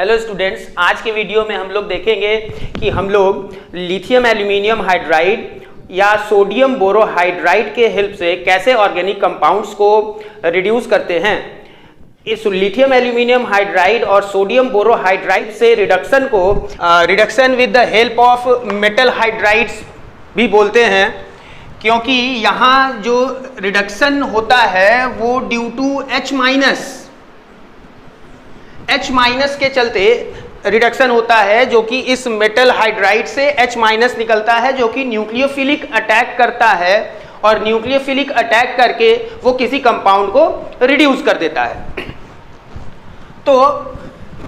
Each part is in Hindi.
हेलो स्टूडेंट्स, आज के वीडियो में हम लोग देखेंगे कि हम लोग लिथियम एल्यूमिनियम हाइड्राइड या सोडियम बोरोहाइड्राइड के हेल्प से कैसे ऑर्गेनिक कंपाउंड्स को रिड्यूस करते हैं। इस लिथियम एल्यूमिनियम हाइड्राइड और सोडियम बोरोहाइड्राइड से रिडक्शन को reduction with the help of metal hydrides भी बोलते हैं, क्योंकि यहाँ जो रिडक्शन होता है वो ड्यू टू H माइनस के चलते रिडक्शन होता है, जो कि इस मेटल हाइड्राइड से H माइनस निकलता है, जो कि न्यूक्लियोफिलिक अटैक करता है और न्यूक्लियोफिलिक अटैक करके वो किसी कंपाउंड को रिड्यूस कर देता है। तो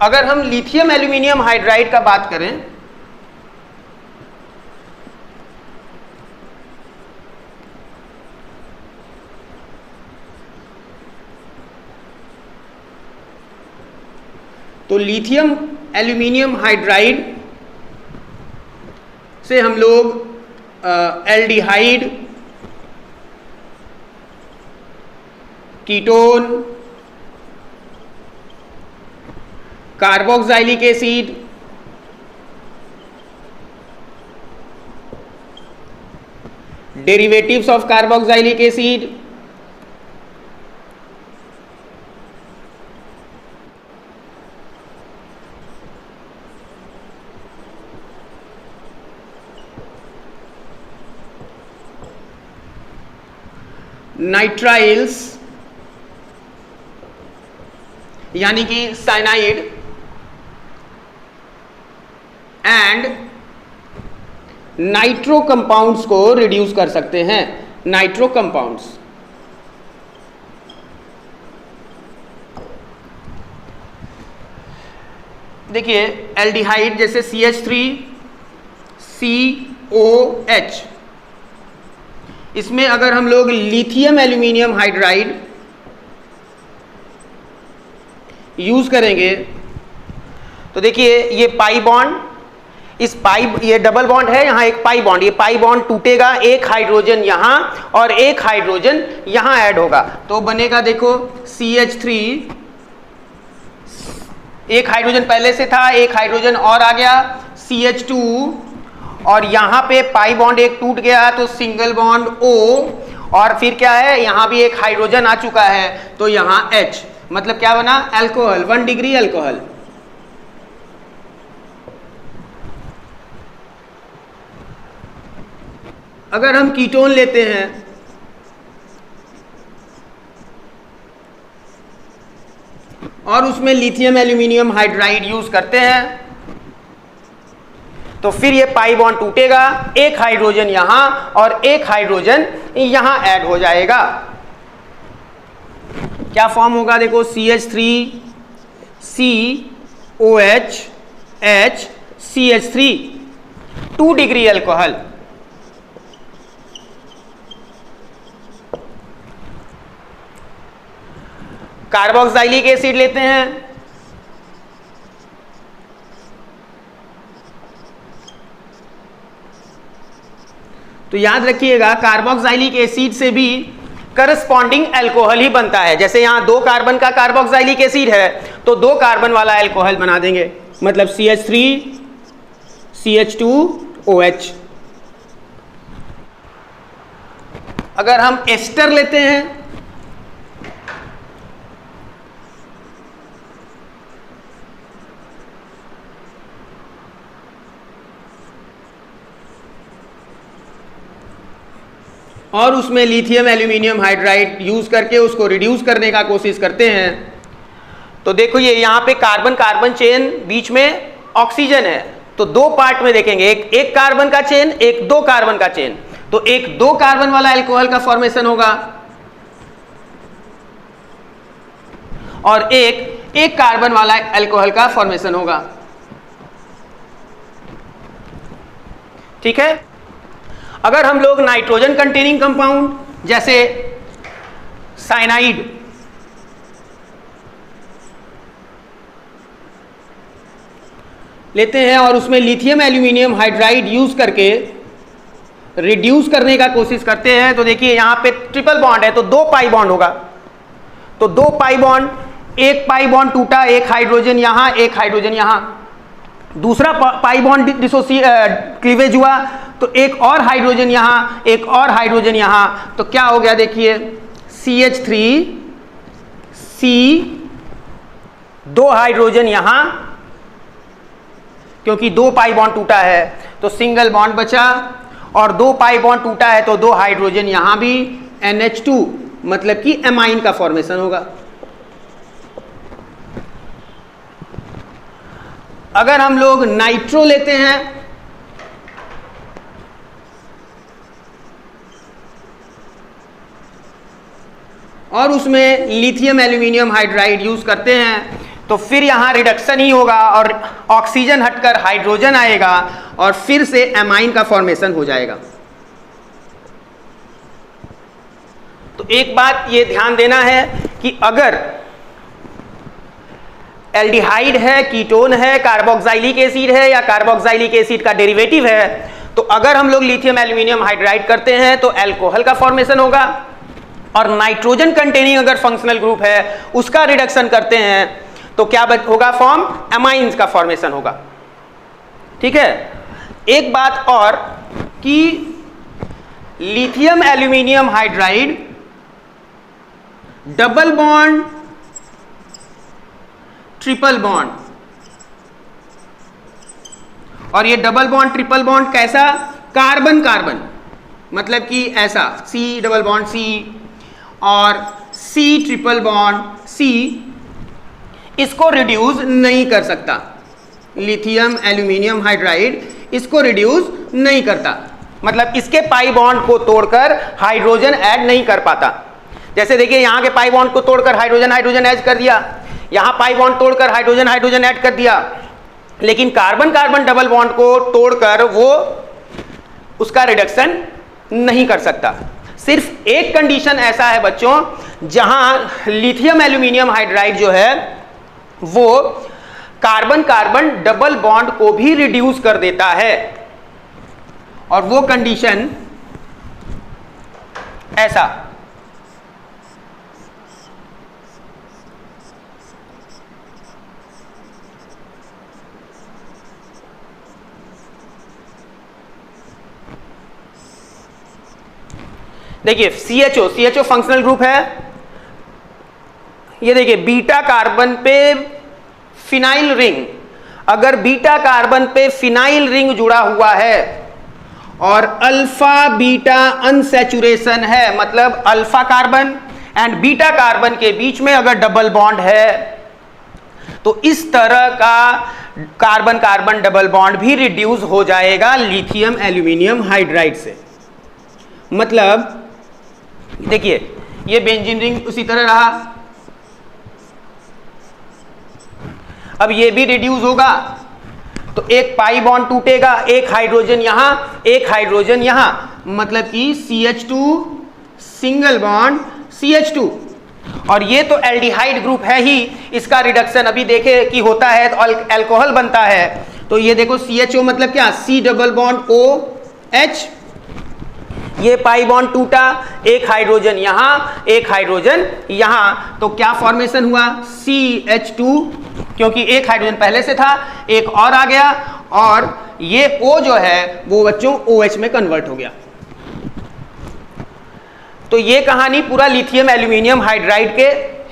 अगर हम लिथियम एल्यूमिनियम हाइड्राइड का बात करें तो लिथियम एल्यूमिनियम हाइड्राइड से हम लोग aldehyde, ketone, carboxylic acid, derivatives of carboxylic acid, nitriles यानी कि साइनाइड एंड नाइट्रो कंपाउंड्स को रिड्यूस कर सकते हैं। नाइट्रो कंपाउंड्स देखिए, एल्डिहाइड जैसे CH3COH, इसमें अगर हम लोग लिथियम एल्यूमिनियम हाइड्राइड यूज करेंगे तो देखिए ये पाई बॉन्ड, इस पाई, ये डबल बॉन्ड है, यहां एक पाई बॉन्ड, ये पाई बॉन्ड टूटेगा, एक हाइड्रोजन यहां और एक हाइड्रोजन यहां ऐड होगा तो बनेगा, देखो CH3, एक हाइड्रोजन पहले से था, एक हाइड्रोजन और आ गया CH2, और यहां पे पाई बॉन्ड एक टूट गया तो सिंगल बॉन्ड O, और फिर क्या है, यहां भी एक हाइड्रोजन आ चुका है तो यहां H, मतलब क्या बना, अल्कोहल, 1 डिग्री अल्कोहल। अगर हम कीटोन लेते हैं और उसमें लिथियम एल्यूमिनियम हाइड्राइड यूज करते हैं तो फिर ये पाई बॉन्ड टूटेगा, एक हाइड्रोजन यहां और एक हाइड्रोजन यहां ऐड हो जाएगा। क्या फॉर्म होगा, देखो CH3COH H CH3, 2 degree alcohol. Carboxylic acid लेते हैं तो याद रखिएगा कार्बोक्सिलिक एसिड से भी करस्पॉन्डिंग अल्कोहल ही बनता है। जैसे यहां 2 कार्बन का कार्बोक्सिलिक एसिड है तो 2 कार्बन वाला अल्कोहल बना देंगे, मतलब CH3CH2OH। अगर हम एस्टर लेते हैं और उसमें लिथियम एल्यूमिनियम हाइड्राइड यूज करके उसको रिड्यूस करने का कोशिश करते हैं तो देखो ये यहाँ पे कार्बन कार्बन चेन, बीच में ऑक्सीजन है, तो 2 पार्ट में देखेंगे, एक कार्बन का चेन, एक 2 कार्बन का चेन, तो एक 2 कार्बन वाला अल्कोहल का फॉर्मेशन होगा और एक कार्बन वाला अल्कोहल का फॉर्मेशन होगा। ठीक है। अगर हम लोग नाइट्रोजन कंटेनिंग कंपाउंड जैसे साइनाइड लेते हैं और उसमें लिथियम एल्यूमिनियम हाइड्राइड यूज करके रिड्यूस करने का कोशिश करते हैं तो देखिए यहां पे ट्रिपल बॉन्ड है तो 2 पाई बॉन्ड होगा, तो 2 पाई बॉन्ड एक पाई बॉन्ड टूटा, एक हाइड्रोजन यहां, एक हाइड्रोजन यहां, दूसरा पाई बॉन्ड क्लीवेज हुआ तो एक और हाइड्रोजन यहां, एक और हाइड्रोजन यहां, तो क्या हो गया देखिए CH3C, दो हाइड्रोजन यहां क्योंकि दो पाई बॉन्ड टूटा है तो सिंगल बॉन्ड बचा, और दो पाई बॉन्ड टूटा है तो दो हाइड्रोजन यहां भी, NH2 मतलब कि एमाइन का फॉर्मेशन होगा। अगर हम लोग नाइट्रो लेते हैं और उसमें लिथियम एल्यूमिनियम हाइड्राइड यूज करते हैं तो फिर यहां रिडक्शन ही होगा और ऑक्सीजन हटकर हाइड्रोजन आएगा और फिर से एमाइन का फॉर्मेशन हो जाएगा। तो एक बात ये ध्यान देना है कि अगर एल्डिहाइड है, कीटोन है, कार्बोक्सिलिक एसिड है या कार्बोक्सिलिक एसिड का डेरिवेटिव है, तो अगर हम लोग लिथियम एल्यूमिनियम हाइड्राइड करते हैं तो अल्कोहल का फॉर्मेशन होगा, और नाइट्रोजन कंटेनिंग अगर फंक्शनल ग्रुप है उसका रिडक्शन करते हैं तो क्या होगा, फॉर्म एमाइंस का फॉर्मेशन होगा। ठीक है, एक बात और कि lithium aluminium hydride double bond triple bond, और ये डबल बॉन्ड ट्रिपल बॉन्ड कैसा, कार्बन कार्बन, मतलब कि ऐसा C डबल बॉन्ड C और C ट्रिपल बॉन्ड C, इसको रिड्यूस नहीं कर सकता। लिथियम एल्यूमिनियम हाइड्राइड इसको रिड्यूस नहीं करता, मतलब इसके पाई बॉन्ड को तोड़कर हाइड्रोजन ऐड नहीं कर पाता। जैसे देखिए यहां के पाई बॉन्ड को तोड़कर हाइड्रोजन हाइड्रोजन ऐड कर दिया, यहां पाई बॉन्ड तोड़कर हाइड्रोजन हाइड्रोजन ऐड कर दिया, लेकिन कार्बन कार्बन डबल बॉन्ड को तोड़कर वो उसका रिडक्शन नहीं कर सकता। सिर्फ एक कंडीशन ऐसा है बच्चों जहां लिथियम एल्यूमिनियम हाइड्राइड जो है वो कार्बन कार्बन डबल बॉन्ड को भी रिड्यूस कर देता है, और वो कंडीशन ऐसा, देखिए CHO फंक्शनल ग्रुप है, ये देखिए बीटा कार्बन पे फिनाइल रिंग, अगर बीटा कार्बन पे फिनाइल रिंग जुड़ा हुआ है और अल्फा बीटा अनसैचुरेशन है, मतलब alpha carbon and beta carbon के बीच में अगर डबल बॉन्ड है तो इस तरह का कार्बन कार्बन डबल बॉन्ड भी रिड्यूस हो जाएगा लिथियम एल्यूमिनियम हाइड्राइड से। मतलब देखिए ये बेंजीन रिंग उसी तरह रहा, अब ये भी रिड्यूस होगा तो एक पाई बॉन्ड टूटेगा, एक हाइड्रोजन यहां एक हाइड्रोजन यहां, मतलब कि CH2 सिंगल बॉन्ड CH2, और ये तो एल्डिहाइड ग्रुप है ही, इसका रिडक्शन अभी देखे कि होता है तो अल्कोहल बनता है। तो ये देखो CHO मतलब क्या, C डबल बॉन्ड OH, ये पाई बॉन्ड टूटा, एक हाइड्रोजन यहां एक हाइड्रोजन यहां, तो क्या फॉर्मेशन हुआ, CH2, क्योंकि एक हाइड्रोजन पहले से था एक और आ गया, और ये O जो है वो बच्चों OH में कन्वर्ट हो गया। तो ये कहानी पूरा लिथियम एल्यूमिनियम हाइड्राइड के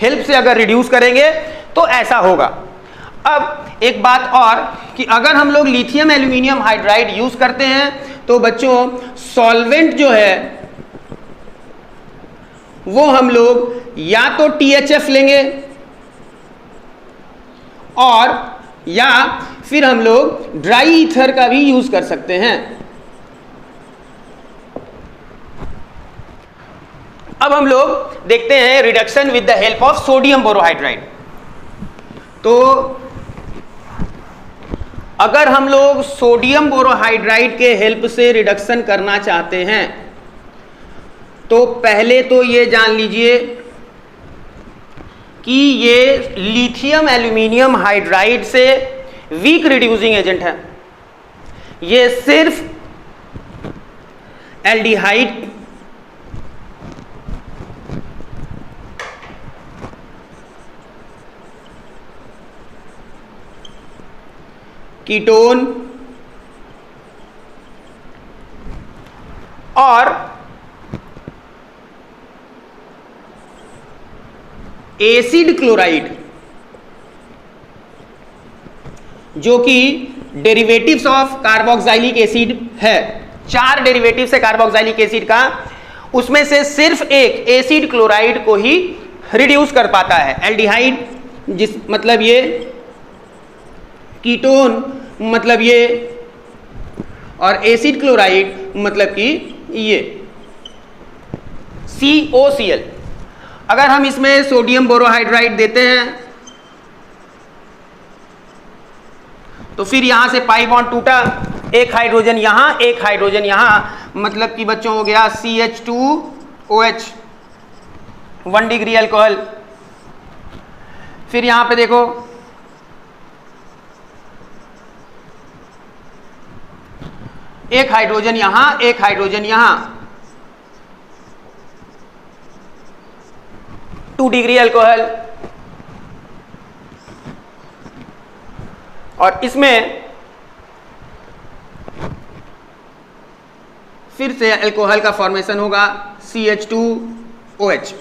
हेल्प से अगर रिड्यूस करेंगे तो ऐसा होगा। अब एक बात और कि अगर हम लोग लिथियम एल्यूमिनियम हाइड्राइड यूज करते हैं तो बच्चों सॉल्वेंट जो है वो हम लोग या तो THF लेंगे और या फिर हम लोग ड्राई ईथर का भी यूज कर सकते हैं। अब हम लोग देखते हैं reduction with the help of sodium borohydride. तो अगर हम लोग सोडियम बोरोहाइड्राइड के हेल्प से रिडक्शन करना चाहते हैं तो पहले तो ये जान लीजिए कि ये लिथियम एल्यूमिनियम हाइड्राइड से वीक रिड्यूसिंग एजेंट है। ये सिर्फ एल्डिहाइड कीटोन और एसिड क्लोराइड, जो कि डेरिवेटिव्स ऑफ कार्बोक्सिलिक एसिड है। 4 डेरिवेटिव्स है कार्बोक्सिलिक एसिड का, उसमें से सिर्फ एक एसिड क्लोराइड को ही रिड्यूस कर पाता है। एल्डिहाइड जिस मतलब ये, कीटोन मतलब ये, और एसिड क्लोराइड मतलब कि ये COCl। अगर हम इसमें सोडियम बोरोहाइड्राइड देते हैं तो फिर यहां से पाई बॉन्ड टूटा, एक हाइड्रोजन यहां, एक हाइड्रोजन यहां, मतलब कि बच्चों हो गया CH2OH, 1 डिग्री अल्कोहल। फिर यहां पे देखो एक हाइड्रोजन यहां, एक हाइड्रोजन यहां, 2 डिग्री अल्कोहल। और इसमें फिर से अल्कोहल का फॉर्मेशन होगा CH2OH।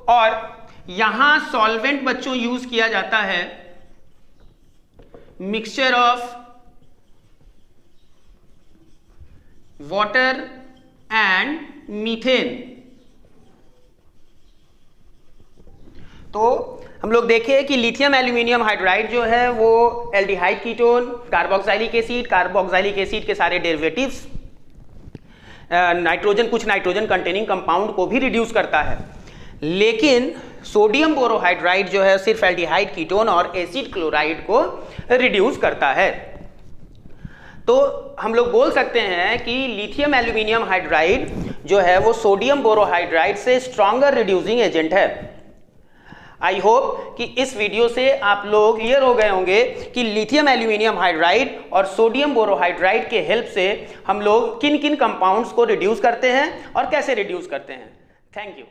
और यहां सॉल्वेंट बच्चों यूज किया जाता है mixture of water and methane. तो हम लोग देखें कि लिथियम एल्यूमिनियम हाइड्राइड जो है वो एल्डिहाइड कीटोन, कार्बोक्सिलिक एसिड के सारे डेरिवेटिव्स, नाइट्रोजन, कुछ नाइट्रोजन कंटेनिंग कंपाउंड को भी रिड्यूस करता है। लेकिन सोडियम बोरोहाइड्राइड जो है सिर्फ एल्डिहाइड कीटोन और एसिड क्लोराइड को रिड्यूस करता है। तो हम लोग बोल सकते हैं कि लिथियम एल्यूमिनियम हाइड्राइड जो है वो सोडियम बोरोहाइड्राइड से स्ट्रॉन्गर रिड्यूसिंग एजेंट है। आई होप कि इस वीडियो से आप लोग क्लियर हो गए होंगे कि लिथियम एल्यूमिनियम हाइड्राइड और सोडियम बोरोहाइड्राइड के हेल्प से हम लोग किन किन कंपाउंड्स को रिड्यूस करते हैं और कैसे रिड्यूस करते हैं। Thank you.